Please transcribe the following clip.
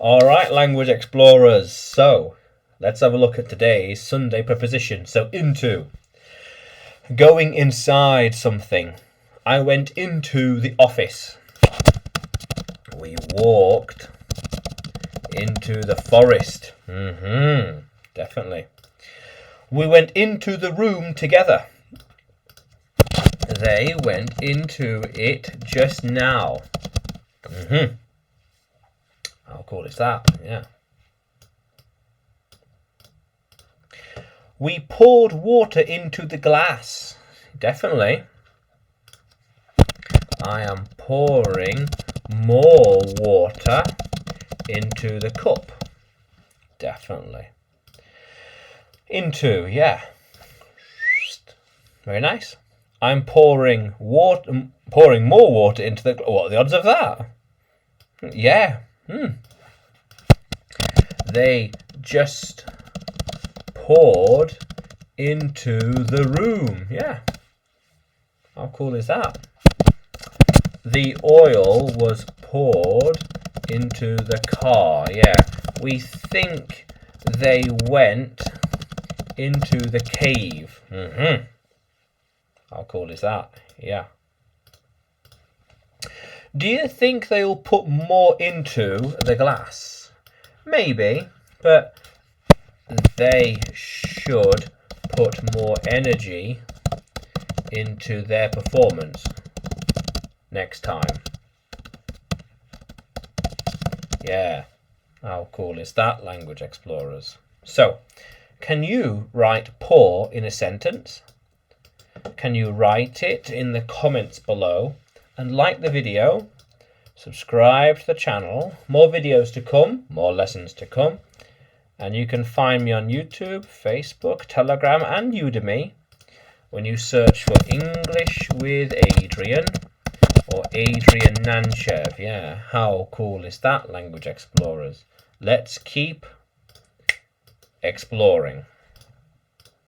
Alright, language explorers. So, let's have a look at today's Sunday preposition. So, into. Going inside something. I went into the office. We walked into the forest. Definitely. We went into the room together. They went into it just now. How cool is that? Yeah. We poured water into the glass. Definitely. I am pouring more water into the cup. Definitely. Into, yeah. Very nice. I'm pouring more water into the. What are the odds of that? Yeah. They just poured into the room. Yeah. How cool is that? The oil was poured into the car. Yeah. We think they went into the cave. How cool is that? Yeah. Do you think they'll put more into the glass? Maybe, but they should put more energy into their performance next time. Yeah. How cool is that, language explorers? So, can you write pour in a sentence? Can you write it in the comments below? And like the video, subscribe to the channel, more videos to come, more lessons to come, and you can find me on YouTube, Facebook, Telegram and Udemy when you search for English with Adrian or Adrian Nanchev. Yeah, how cool is that, language explorers? Let's keep exploring.